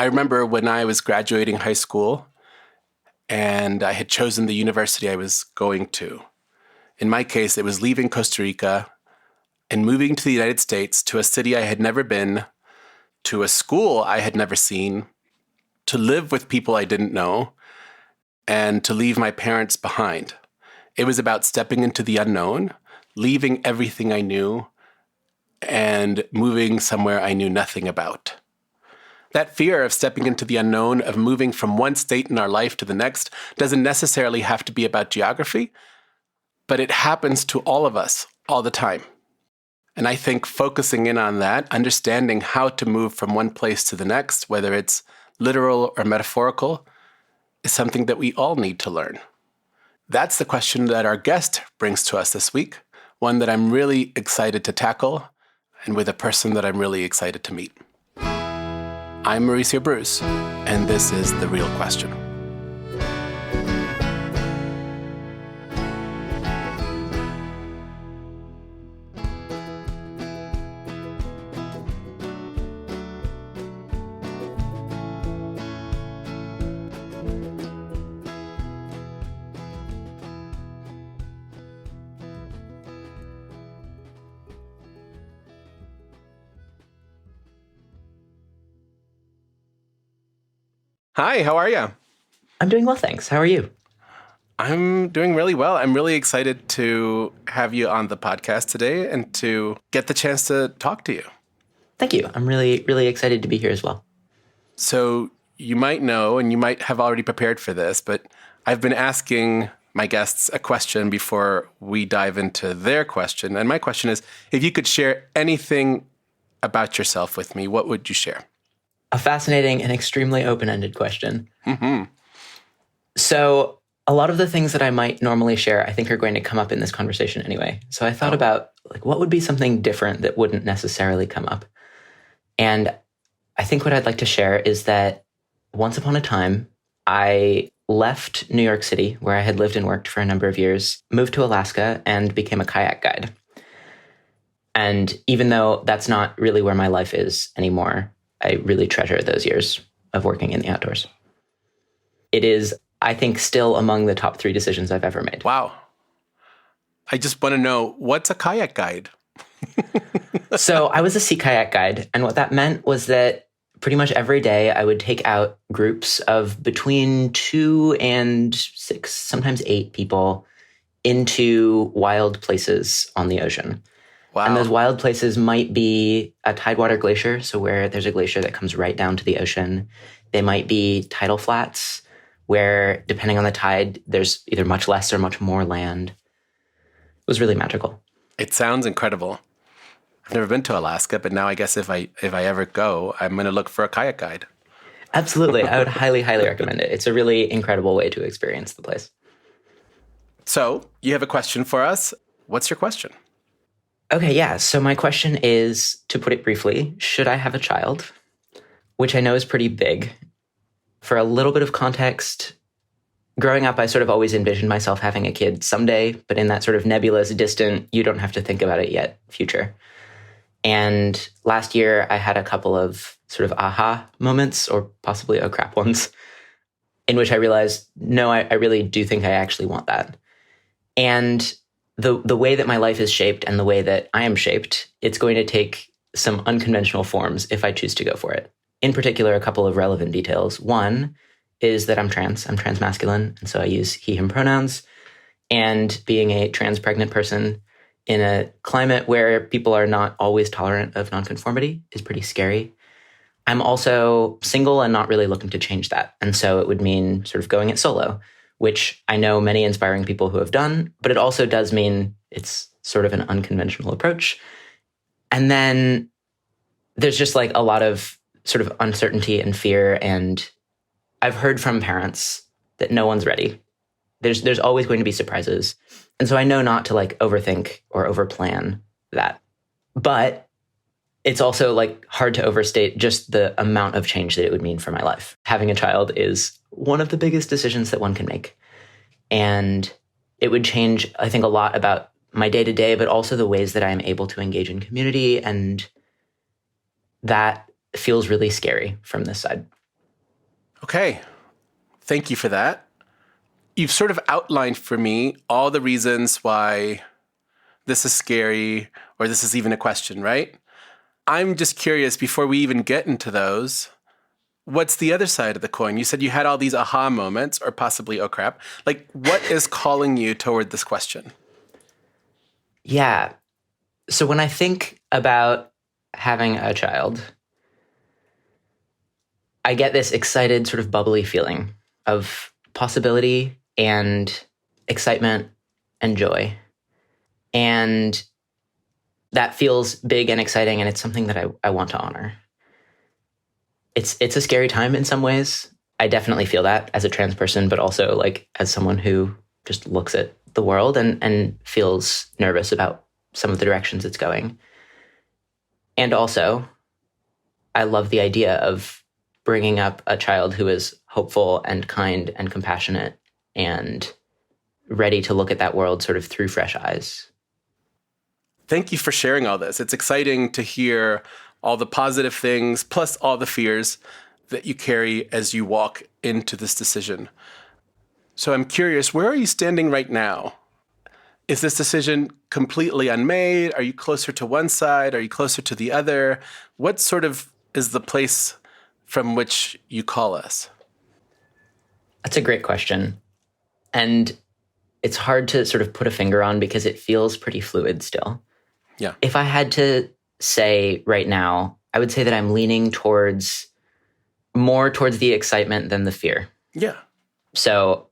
I remember when I was graduating high school and I had chosen the university I was going to. In my case, it was leaving Costa Rica and moving to the United States, to a city I had never been, to a school I had never seen, to live with people I didn't know, and to leave my parents behind. It was about stepping into the unknown, leaving everything I knew, and moving somewhere I knew nothing about. That fear of stepping into the unknown, of moving from one state in our life to the next, doesn't necessarily have to be about geography, but it happens to all of us all the time. And I think focusing in on that, understanding how to move from one place to the next, whether it's literal or metaphorical, is something that we all need to learn. That's the question that our guest brings to us this week, one that I'm really excited to tackle, and with a person that I'm really excited to meet. I'm Mauricio Bruce, and this is The Real Question. Hi, how are you? I'm doing well, thanks. How are you? I'm doing really well. I'm really excited to have you on the podcast today and to get the chance to talk to you. Thank you. I'm really, really excited to be here as well. So you might know, and you might have already prepared for this, but I've been asking my guests a question before we dive into their question. And my question is, if you could share anything about yourself with me, what would you share? A fascinating and extremely open-ended question. Mm-hmm. So a lot of the things that I might normally share, I think are going to come up in this conversation anyway. So I thought about what would be something different that wouldn't necessarily come up. And I think what I'd like to share is that once upon a time, I left New York City, where I had lived and worked for a number of years, moved to Alaska, and became a kayak guide. And even though that's not really where my life is anymore, I really treasure those years of working in the outdoors. It is, I think, still among the top 3 decisions I've ever made. Wow. I just want to know, what's a kayak guide? So I was a sea kayak guide. And what that meant was that pretty much every day I would take out groups of between 2 and 6, sometimes 8 people into wild places on the ocean. Wow. And those wild places might be a tidewater glacier, so where there's a glacier that comes right down to the ocean. They might be tidal flats, where depending on the tide, there's either much less or much more land. It was really magical. It sounds incredible. I've never been to Alaska, but now I guess if I ever go, I'm going to look for a kayak guide. Absolutely. I would highly, highly recommend it. It's a really incredible way to experience the place. So you have a question for us. What's your question? Okay, yeah. So my question is, to put it briefly, should I have a child? Which I know is pretty big. For a little bit of context, growing up, I sort of always envisioned myself having a kid someday, but in that sort of nebulous, distant, you don't have to think about it yet future. And last year, I had a couple of sort of aha moments, or possibly oh crap ones, in which I realized, no, I really do think I actually want that. And the way that my life is shaped and the way that I am shaped, it's going to take some unconventional forms if I choose to go for it. In particular, a couple of relevant details. One is that I'm transmasculine, and so I use he, him pronouns. And being a trans pregnant person in a climate where people are not always tolerant of nonconformity is pretty scary. I'm also single and not really looking to change that. And so it would mean sort of going it solo, which I know many inspiring people who have done, but it also does mean it's sort of an unconventional approach. And then there's just like a lot of sort of uncertainty and fear. And I've heard from parents that no one's ready. There's always going to be surprises. And so I know not to like overthink or overplan that. But it's also like hard to overstate just the amount of change that it would mean for my life. Having a child is one of the biggest decisions that one can make. And it would change, I think, a lot about my day-to-day, but also the ways that I am able to engage in community. And that feels really scary from this side. Okay. Thank you for that. You've sort of outlined for me all the reasons why this is scary or this is even a question, right? I'm just curious before we even get into those, what's the other side of the coin? You said you had all these aha moments or possibly, oh crap. Like, what is calling you toward this question? Yeah. So when I think about having a child, I get this excited, sort of bubbly feeling of possibility and excitement and joy. And that feels big and exciting, and it's something that I want to honor. It's a scary time in some ways. I definitely feel that as a trans person, but also like as someone who just looks at the world and feels nervous about some of the directions it's going. And also, I love the idea of bringing up a child who is hopeful and kind and compassionate and ready to look at that world sort of through fresh eyes. Thank you for sharing all this. It's exciting to hear all the positive things, plus all the fears that you carry as you walk into this decision. So I'm curious, where are you standing right now? Is this decision completely unmade? Are you closer to one side? Are you closer to the other? What sort of is the place from which you call us? That's a great question. And it's hard to sort of put a finger on because it feels pretty fluid still. Yeah. If I had to say right now, I would say that I'm leaning more towards the excitement than the fear. Yeah. So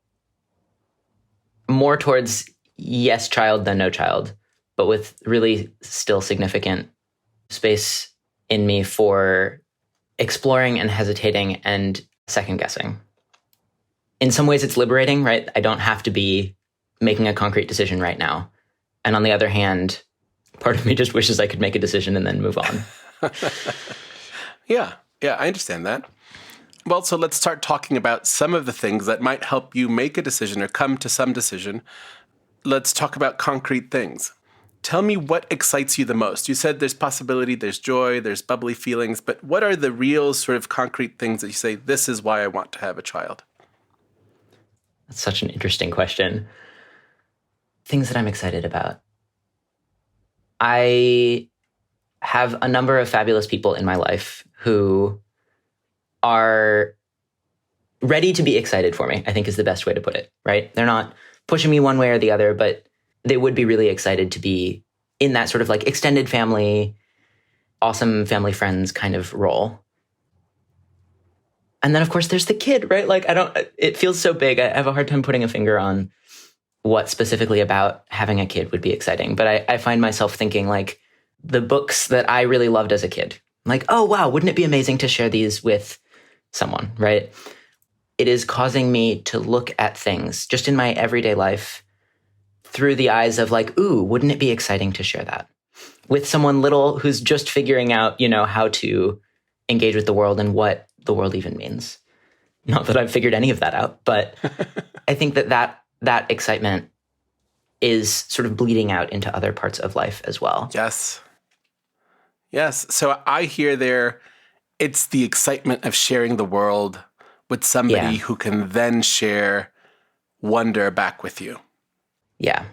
more towards yes child than no child, but with really still significant space in me for exploring and hesitating and second guessing. In some ways it's liberating, right? I don't have to be making a concrete decision right now. And on the other hand, part of me just wishes I could make a decision and then move on. Yeah, I understand that. Well, so let's start talking about some of the things that might help you make a decision or come to some decision. Let's talk about concrete things. Tell me what excites you the most. You said there's possibility, there's joy, there's bubbly feelings, but what are the real sort of concrete things that you say, this is why I want to have a child? That's such an interesting question. Things that I'm excited about. I have a number of fabulous people in my life who are ready to be excited for me, I think is the best way to put it, right? They're not pushing me one way or the other, but they would be really excited to be in that sort of like extended family, awesome family friends kind of role. And then of course there's the kid, right? Like it feels so big. I have a hard time putting a finger on what specifically about having a kid would be exciting. But I find myself thinking like the books that I really loved as a kid, like, oh, wow, wouldn't it be amazing to share these with someone, right? It is causing me to look at things just in my everyday life through the eyes of like, ooh, wouldn't it be exciting to share that with someone little who's just figuring out, how to engage with the world and what the world even means. Not that I've figured any of that out, but I think that excitement is sort of bleeding out into other parts of life as well. Yes. So I hear there, it's the excitement of sharing the world with somebody who can then share wonder back with you. Yeah.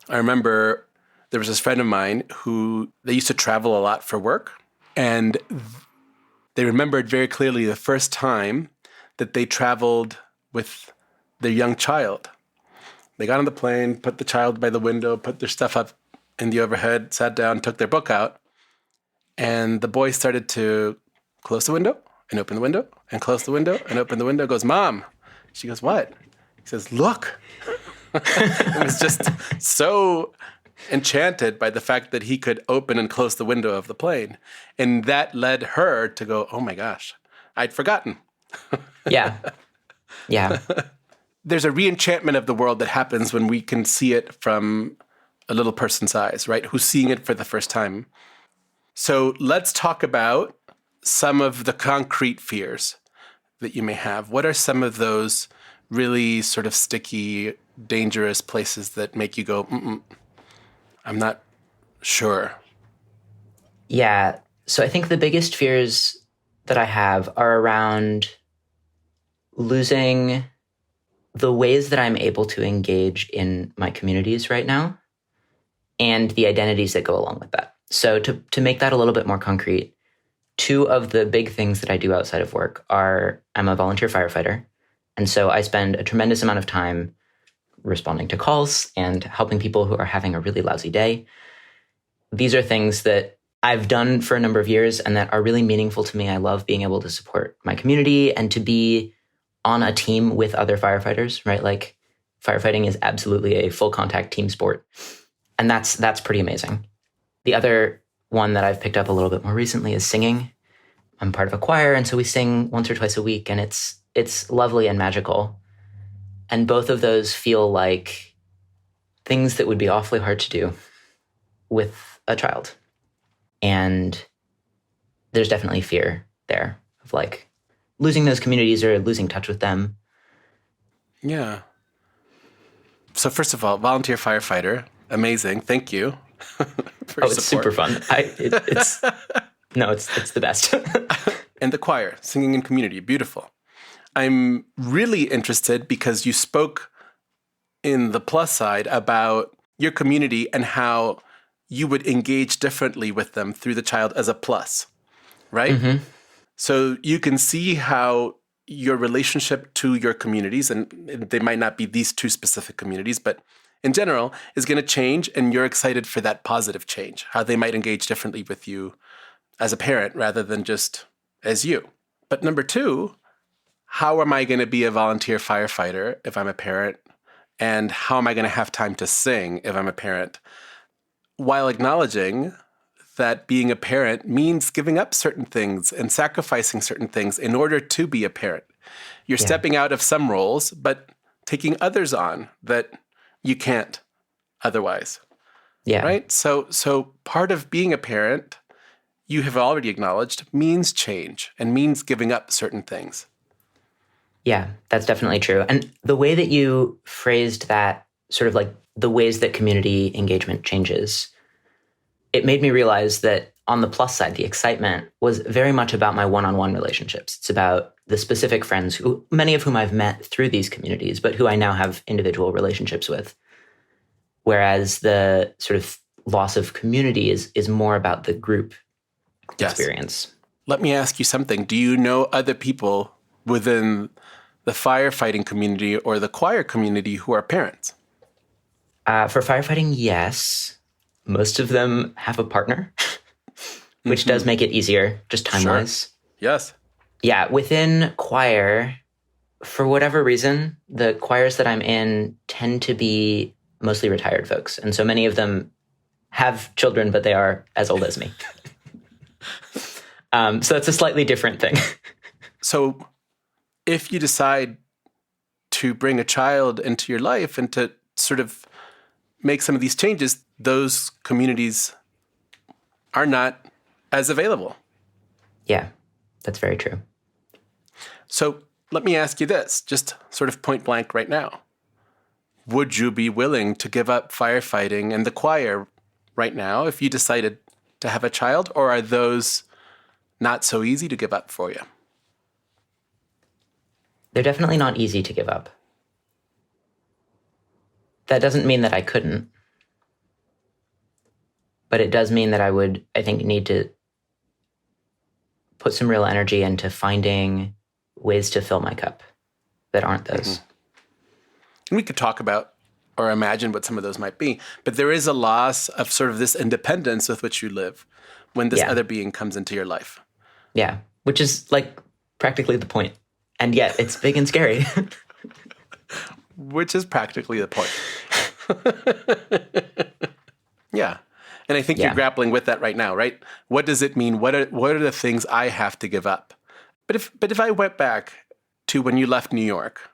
I remember there was this friend of mine who they used to travel a lot for work, and they remembered very clearly the first time that they traveled with their young child. They got on the plane, put the child by the window, put their stuff up in the overhead, sat down, took their book out, and the boy started to close the window and open the window and close the window and open the window. Goes, Mom. She goes, what? He says, look. It was just so enchanted by the fact that he could open and close the window of the plane. And that led her to go, oh my gosh, I'd forgotten. Yeah. There's a re-enchantment of the world that happens when we can see it from a little person's eyes, right? Who's seeing it for the first time. So let's talk about some of the concrete fears that you may have. What are some of those really sort of sticky, dangerous places that make you go, I'm not sure? Yeah. So I think the biggest fears that I have are around losing the ways that I'm able to engage in my communities right now and the identities that go along with that. So to make that a little bit more concrete, two of the big things that I do outside of work are I'm a volunteer firefighter. And so I spend a tremendous amount of time responding to calls and helping people who are having a really lousy day. These are things that I've done for a number of years and that are really meaningful to me. I love being able to support my community and to be on a team with other firefighters, right? Like firefighting is absolutely a full contact team sport. And that's pretty amazing. The other one that I've picked up a little bit more recently is singing. I'm part of a choir, and so we sing once or twice a week, and it's lovely and magical. And both of those feel like things that would be awfully hard to do with a child. And there's definitely fear there of like losing those communities or losing touch with them. Yeah. So first of all, volunteer firefighter, amazing. Thank you. For it's super fun. It's the best. And the choir, singing in community, beautiful. I'm really interested because you spoke in the plus side about your community and how you would engage differently with them through the child as a plus, right? Mm-hmm. So you can see how your relationship to your communities, and they might not be these two specific communities, but in general, is going to change, and you're excited for that positive change, how they might engage differently with you as a parent rather than just as you. But number two, how am I going to be a volunteer firefighter if I'm a parent? And how am I going to have time to sing if I'm a parent? While acknowledging that being a parent means giving up certain things and sacrificing certain things in order to be a parent. You're stepping out of some roles, but taking others on that you can't otherwise. Yeah. Right? So part of being a parent, you have already acknowledged, means change and means giving up certain things. Yeah, that's definitely true. And the way that you phrased that, sort of like the ways that community engagement changes, it made me realize that on the plus side, the excitement was very much about my one-on-one relationships. It's about the specific friends, who many of whom I've met through these communities, but who I now have individual relationships with. Whereas the sort of loss of community is more about the group experience. Let me ask you something. Do you know other people within the firefighting community or the choir community who are parents? For firefighting, yes. Most of them have a partner, which does make it easier, just time-wise. Sure. Yes. Yeah, within choir, for whatever reason, the choirs that I'm in tend to be mostly retired folks. And so many of them have children, but they are as old as me. So it's a slightly different thing. So if you decide to bring a child into your life and to sort of make some of these changes, those communities are not as available. Yeah, that's very true. So let me ask you this, just sort of point blank right now. Would you be willing to give up firefighting and the choir right now if you decided to have a child, or are those not so easy to give up for you? They're definitely not easy to give up. That doesn't mean that I couldn't. But it does mean that I would, I think, need to put some real energy into finding ways to fill my cup that aren't those. Mm-hmm. And we could talk about or imagine what some of those might be. But there is a loss of sort of this independence with which you live when this other being comes into your life. Yeah, which is like practically the point. And yet it's big and scary. Which is practically the point. Yeah. And I think you're grappling with that right now, right? What does it mean? What are the things I have to give up? But if I went back to when you left New York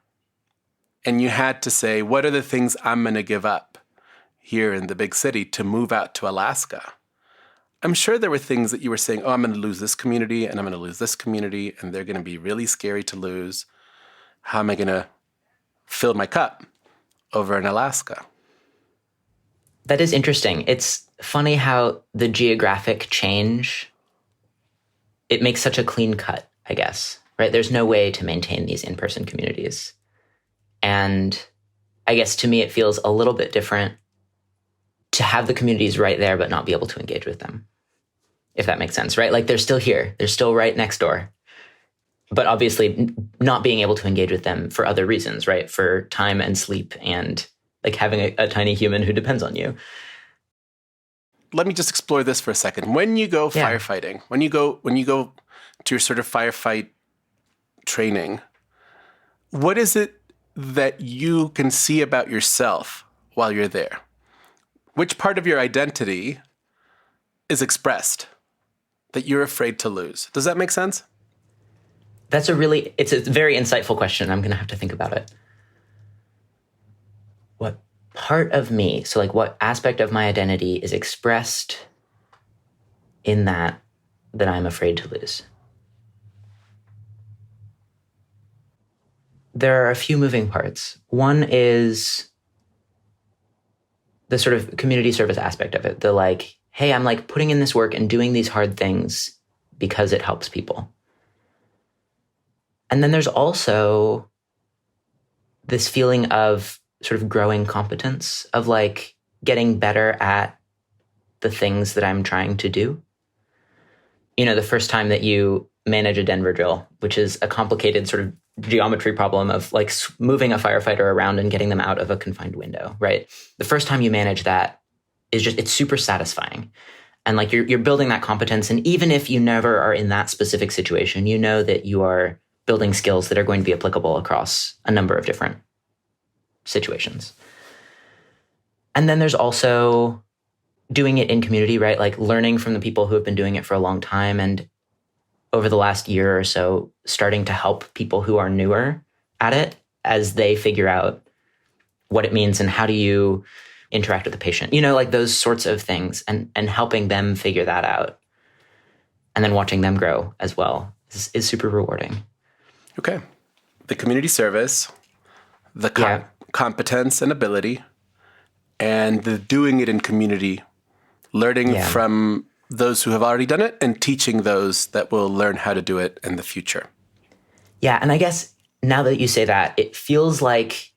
and you had to say, what are the things I'm going to give up here in the big city to move out to Alaska? I'm sure there were things that you were saying, oh, I'm going to lose this community and I'm going to lose this community and they're going to be really scary to lose. How am I going to fill my cup over in Alaska? That is interesting. It's funny how the geographic change, it makes such a clean cut, I guess. right? There's no way to maintain these in-person communities. And I guess to me, it feels a little bit different to have the communities right there, but not be able to engage with them, if that makes sense, right? Like they're still here. They're still right next door. But obviously not being able to engage with them for other reasons, right? For time and sleep and like having a tiny human who depends on you. Let me just explore this for a second. When you go firefighting, when you go to your sort of firefight training, what is it that you can see about yourself while you're there? Which part of your identity is expressed that you're afraid to lose? Does that make sense? It's a very insightful question. I'm going to have to think about it. What part of me, so like what aspect of my identity is expressed in that I'm afraid to lose? There are a few moving parts. One is the sort of community service aspect of it. The like, hey, I'm like putting in this work and doing these hard things because it helps people. And then there's also this feeling of sort of growing competence, of like getting better at the things that I'm trying to do. You know, the first time that you manage a Denver drill, which is a complicated sort of geometry problem of like moving a firefighter around and getting them out of a confined window, right? The first time you manage that it's super satisfying. And like you're building that competence. And even if you never are in that specific situation, you know that you are building skills that are going to be applicable across a number of different situations. And then there's also doing it in community, right? Like learning from the people who have been doing it for a long time. And over the last year or so, starting to help people who are newer at it as they figure out what it means and how do you interact with the patient, you know, like those sorts of things, and helping them figure that out. And then watching them grow as well is super rewarding. Okay. The community service, the competence and ability, and the doing it in community, learning from those who have already done it and teaching those that will learn how to do it in the future. Yeah. And I guess now that you say that, it feels like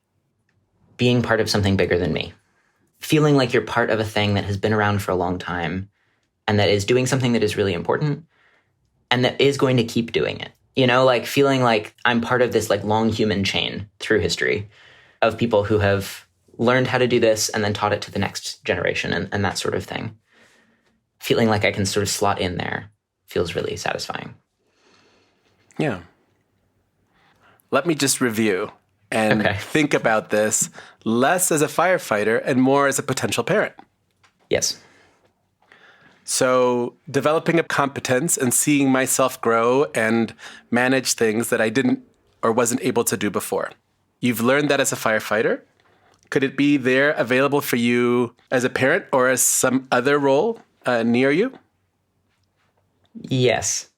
being part of something bigger than me, feeling like you're part of a thing that has been around for a long time and that is doing something that is really important and that is going to keep doing it. You know, like feeling like I'm part of this like long human chain through history of people who have learned how to do this and then taught it to the next generation and that sort of thing. Feeling like I can sort of slot in there feels really satisfying. Yeah. Let me just review and think about this less as a firefighter and more as a potential parent. Yes. So developing a competence and seeing myself grow and manage things that I didn't or wasn't able to do before. You've learned that as a firefighter. Could it be there available for you as a parent or as some other role near you? Yes.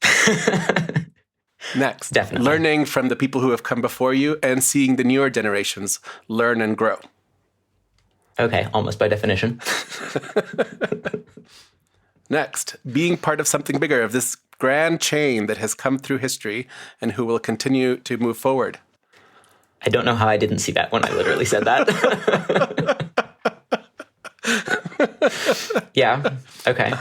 Next, definitely. Learning from the people who have come before you and seeing the newer generations learn and grow. Okay, almost by definition. Next, being part of something bigger, of this grand chain that has come through history and who will continue to move forward. I don't know how I didn't see that when I literally said that. Yeah, okay.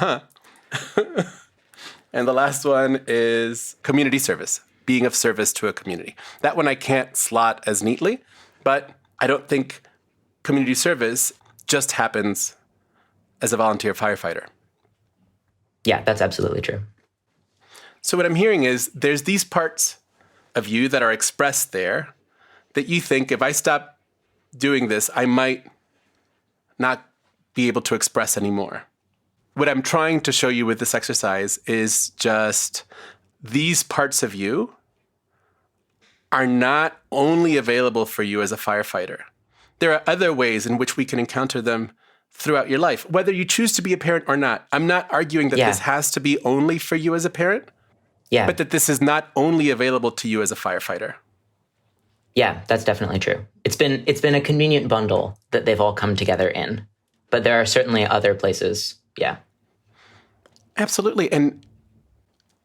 And the last one is community service, being of service to a community. That one I can't slot as neatly, but I don't think community service just happens as a volunteer firefighter. Yeah, that's absolutely true. So what I'm hearing is there's these parts of you that are expressed there that you think if I stop doing this, I might not be able to express anymore. What I'm trying to show you with this exercise is just these parts of you are not only available for you as a firefighter. There are other ways in which we can encounter them throughout your life, whether you choose to be a parent or not. I'm not arguing that this has to be only for you as a parent, but that this is not only available to you as a firefighter. Yeah, that's definitely true. It's been a convenient bundle that they've all come together in, but there are certainly other places. Yeah. Absolutely. And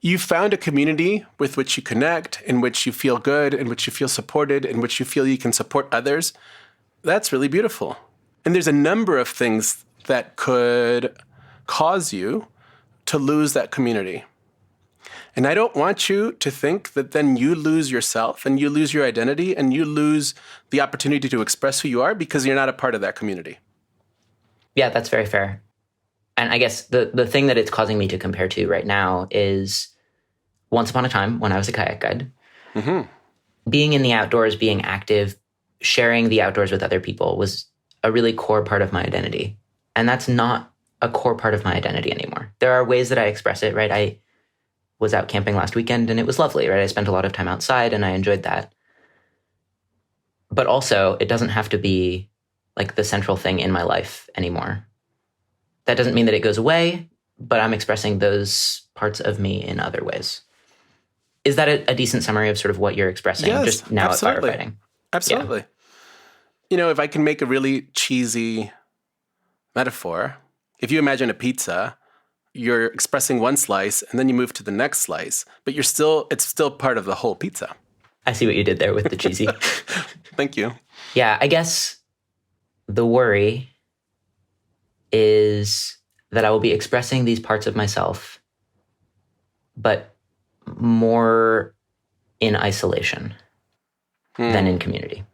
You found a community with which you connect, in which you feel good, in which you feel supported, in which you feel you can support others. That's really beautiful. And there's a number of things that could cause you to lose that community. And I don't want you to think that then you lose yourself and you lose your identity and you lose the opportunity to express who you are because you're not a part of that community. Yeah, that's very fair. And I guess the thing that it's causing me to compare to right now is once upon a time when I was a kayak guide, being in the outdoors, being active, sharing the outdoors with other people was a really core part of my identity. And that's not a core part of my identity anymore. There are ways that I express it, right? I was out camping last weekend and it was lovely, right? I spent a lot of time outside and I enjoyed that. But also, it doesn't have to be like the central thing in my life anymore. That doesn't mean that it goes away, but I'm expressing those parts of me in other ways. Is that a decent summary of sort of what you're expressing just now absolutely. at firefighting? Absolutely. Yeah. You know, if I can make a really cheesy metaphor, if you imagine a pizza, you're expressing one slice and then you move to the next slice, but it's still part of the whole pizza. I see what you did there with the cheesy. Thank you. Yeah, I guess the worry is that I will be expressing these parts of myself, but more in isolation than in community.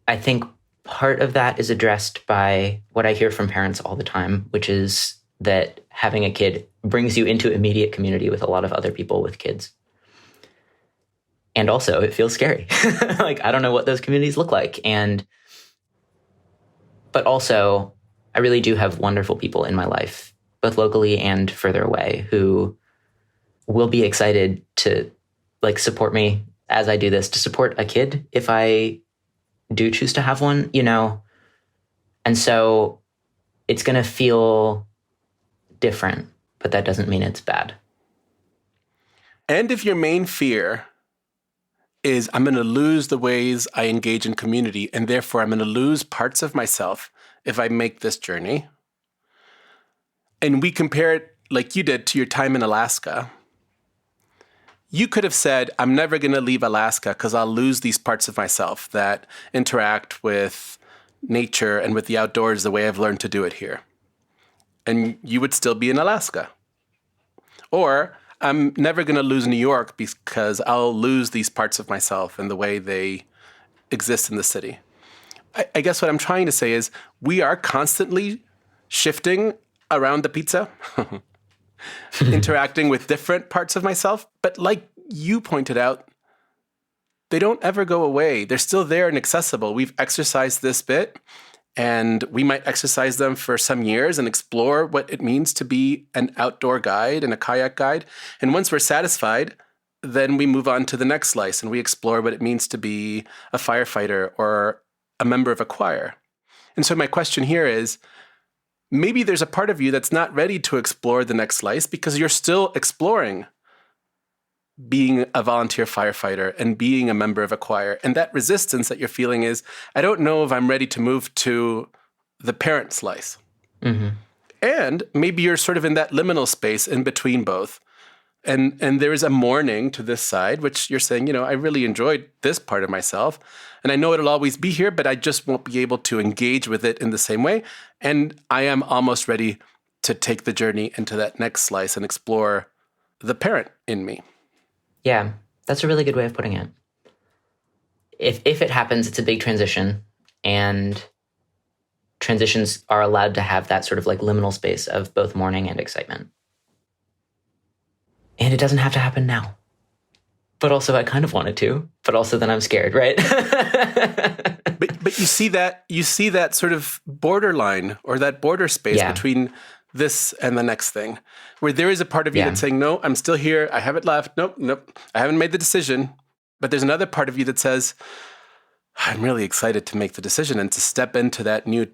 I think part of that is addressed by what I hear from parents all the time, which is that having a kid brings you into immediate community with a lot of other people with kids. And also, it feels scary. Like, I don't know what those communities look like. But also, I really do have wonderful people in my life, both locally and further away, who will be excited to like support me as I do this, to support a kid if I do choose to have one, you know? And so it's going to feel different, but that doesn't mean it's bad. And if your main fear is I'm going to lose the ways I engage in community, and therefore I'm going to lose parts of myself if I make this journey, and we compare it like you did to your time in Alaska, you could have said, I'm never going to leave Alaska because I'll lose these parts of myself that interact with nature and with the outdoors the way I've learned to do it here. And you would still be in Alaska. Or I'm never going to lose New York because I'll lose these parts of myself and the way they exist in the city. I guess what I'm trying to say is we are constantly shifting around the pizza, interacting with different parts of myself. But like you pointed out, they don't ever go away. They're still there and accessible. We've exercised this bit, and we might exercise them for some years and explore what it means to be an outdoor guide and a kayak guide. And once we're satisfied, then we move on to the next slice and we explore what it means to be a firefighter or a member of a choir. And so my question here is, maybe there's a part of you that's not ready to explore the next slice because you're still exploring being a volunteer firefighter and being a member of a choir. And that resistance that you're feeling is, I don't know if I'm ready to move to the parent slice. Mm-hmm. And maybe you're sort of in that liminal space in between both. And there is a mourning to this side, which you're saying, you know, I really enjoyed this part of myself. And I know it'll always be here, but I just won't be able to engage with it in the same way. And I am almost ready to take the journey into that next slice and explore the parent in me. Yeah, that's a really good way of putting it. If it happens, it's a big transition. And transitions are allowed to have that sort of like liminal space of both mourning and excitement. And it doesn't have to happen now. But also I kind of want it to, but also then I'm scared, right? but you see that sort of borderline or that border space between this and the next thing, where there is a part of you that's saying, no, I'm still here. I haven't left. Nope. I haven't made the decision. But there's another part of you that says, I'm really excited to make the decision and to step into that new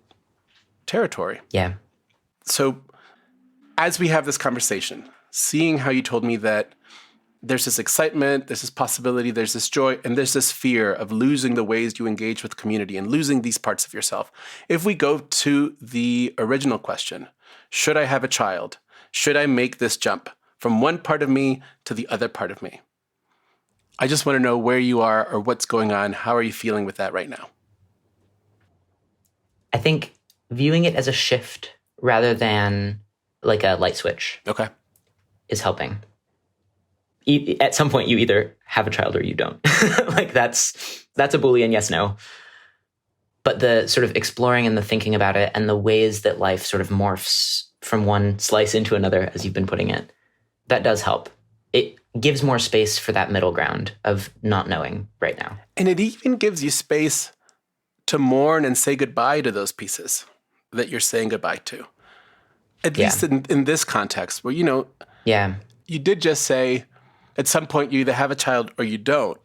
territory. Yeah. So as we have this conversation, seeing how you told me that there's this excitement, there's this possibility, there's this joy, and there's this fear of losing the ways you engage with community and losing these parts of yourself. If we go to the original question, should I have a child? Should I make this jump from one part of me to the other part of me. I just want to know where you are or what's going on. How are you feeling with that right now? I think viewing it as a shift rather than like a light switch Okay. is helping. At some point, you either have a child or you don't. Like that's a Boolean yes, no. But the sort of exploring and the thinking about it and the ways that life sort of morphs from one slice into another, as you've been putting it, that does help. It gives more space for that middle ground of not knowing right now. And it even gives you space to mourn and say goodbye to those pieces that you're saying goodbye to. At least in this context where, you did just say at some point you either have a child or you don't.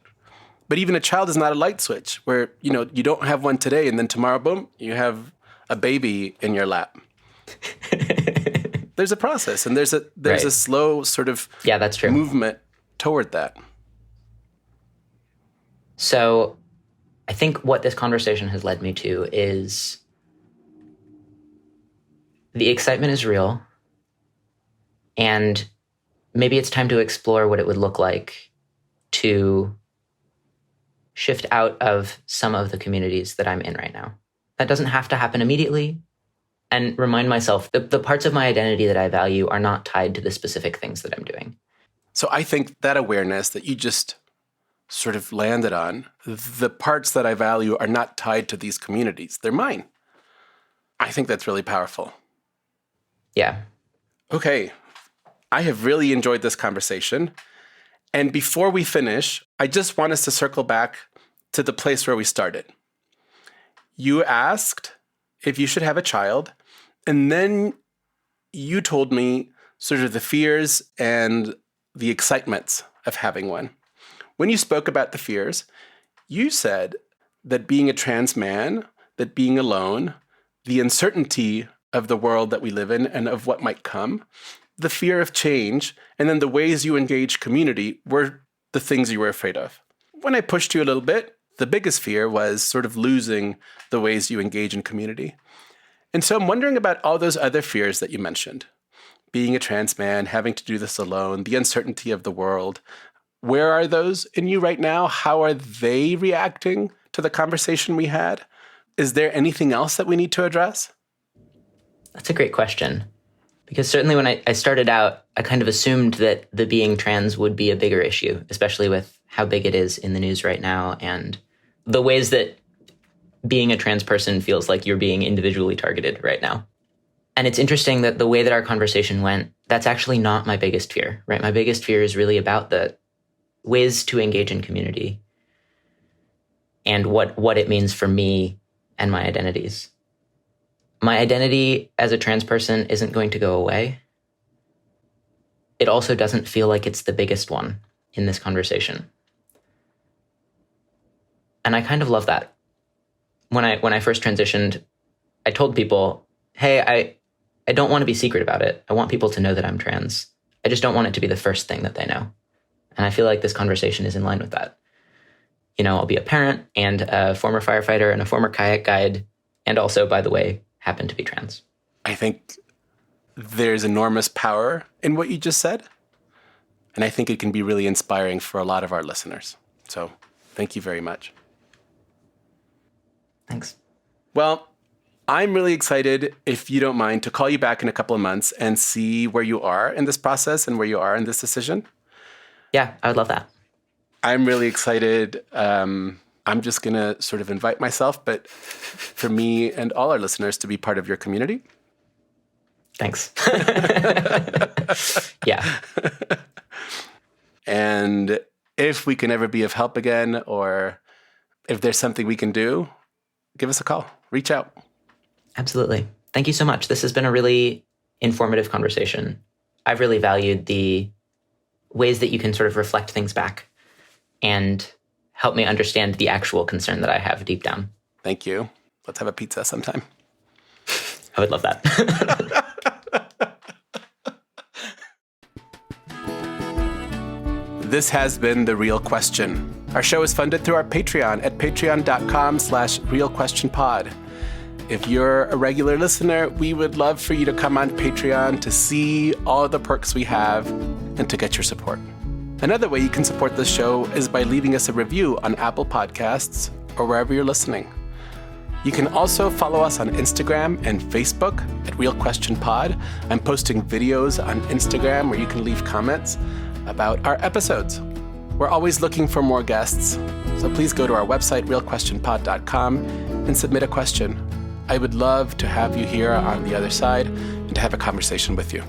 But even a child is not a light switch where, you don't have one today and then tomorrow, boom, you have a baby in your lap. There's a process and there's a slow sort of that's true. movement toward that. So I think what this conversation has led me to is the excitement is real, and maybe it's time to explore what it would look like to shift out of some of the communities that I'm in right now. That doesn't have to happen immediately. And remind myself that the parts of my identity that I value are not tied to the specific things that I'm doing. So I think that awareness that you just sort of landed on, the parts that I value are not tied to these communities. They're mine. I think that's really powerful. Yeah. Okay. I have really enjoyed this conversation. And before we finish, I just want us to circle back to the place where we started. You asked if you should have a child, and then you told me sort of the fears and the excitements of having one. When you spoke about the fears, you said that being a trans man, that being alone, the uncertainty of the world that we live in and of what might come, the fear of change, and then the ways you engage community were the things you were afraid of. When I pushed you a little bit, the biggest fear was sort of losing the ways you engage in community. And so I'm wondering about all those other fears that you mentioned. Being a trans man, having to do this alone, the uncertainty of the world. Where are those in you right now? How are they reacting to the conversation we had? Is there anything else that we need to address? That's a great question. Because certainly when I started out, I kind of assumed that the being trans would be a bigger issue, especially with how big it is in the news right now and the ways that being a trans person feels like you're being individually targeted right now. And it's interesting that the way that our conversation went, that's actually not my biggest fear, right? My biggest fear is really about the ways to engage in community and what it means for me and my identities. My identity as a trans person isn't going to go away. It also doesn't feel like it's the biggest one in this conversation. And I kind of love that. When I first transitioned, I told people, hey, I don't want to be secret about it. I want people to know that I'm trans. I just don't want it to be the first thing that they know. And I feel like this conversation is in line with that. I'll be a parent and a former firefighter and a former kayak guide, and also, by the way, happen to be trans. I think there's enormous power in what you just said. And I think it can be really inspiring for a lot of our listeners. So thank you very much. Thanks. Well, I'm really excited, if you don't mind, to call you back in a couple of months and see where you are in this process and where you are in this decision. Yeah, I would love that. I'm really excited. I'm just going to sort of invite myself, but for me and all our listeners to be part of your community. Thanks. Yeah. And if we can ever be of help again, or if there's something we can do, give us a call. Reach out. Absolutely. Thank you so much. This has been a really informative conversation. I've really valued the ways that you can sort of reflect things back and help me understand the actual concern that I have deep down. Thank you. Let's have a pizza sometime. I would love that. This has been The Real Question. Our show is funded through our Patreon at patreon.com/realquestionpod. If you're a regular listener, we would love for you to come on Patreon to see all of the perks we have. and to get your support. Another way you can support this show is by leaving us a review on Apple Podcasts or wherever you're listening. You can also follow us on Instagram and Facebook at Real Question Pod. I'm posting videos on Instagram where you can leave comments about our episodes. We're always looking for more guests, so please go to our website, realquestionpod.com, and submit a question. I would love to have you here on the other side and to have a conversation with you.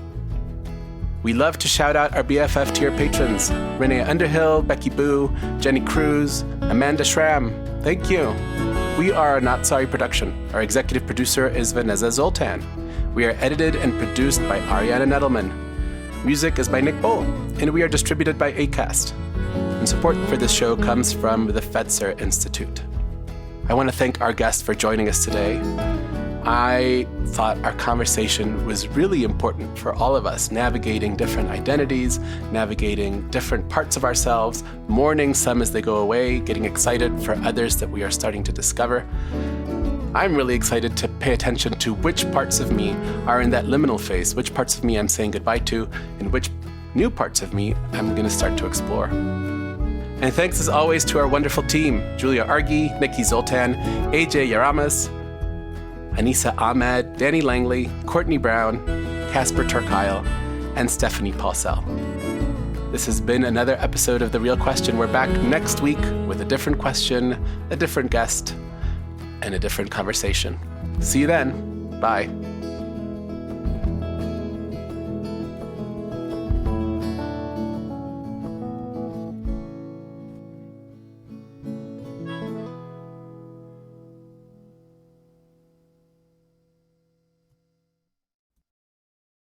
We love to shout out our BFF tier patrons, Renee Underhill, Becky Boo, Jenny Cruz, Amanda Schramm. Thank you. We are a Not Sorry production. Our executive producer is Vanessa Zoltan. We are edited and produced by Ariana Nettleman. Music is by Nick Bowl, and we are distributed by Acast. And support for this show comes from the Fetzer Institute. I want to thank our guest for joining us today. I thought our conversation was really important for all of us, navigating different identities, navigating different parts of ourselves, mourning some as they go away, getting excited for others that we are starting to discover. I'm really excited to pay attention to which parts of me are in that liminal phase, which parts of me I'm saying goodbye to, and which new parts of me I'm going to start to explore. And thanks as always to our wonderful team, Julia Argy, Nikki Zoltan, AJ Yaramas, Anissa Ahmed, Danny Langley, Courtney Brown, Casper Turkile, and Stephanie Paulsell. This has been another episode of The Real Question. We're back next week with a different question, a different guest, and a different conversation. See you then. Bye.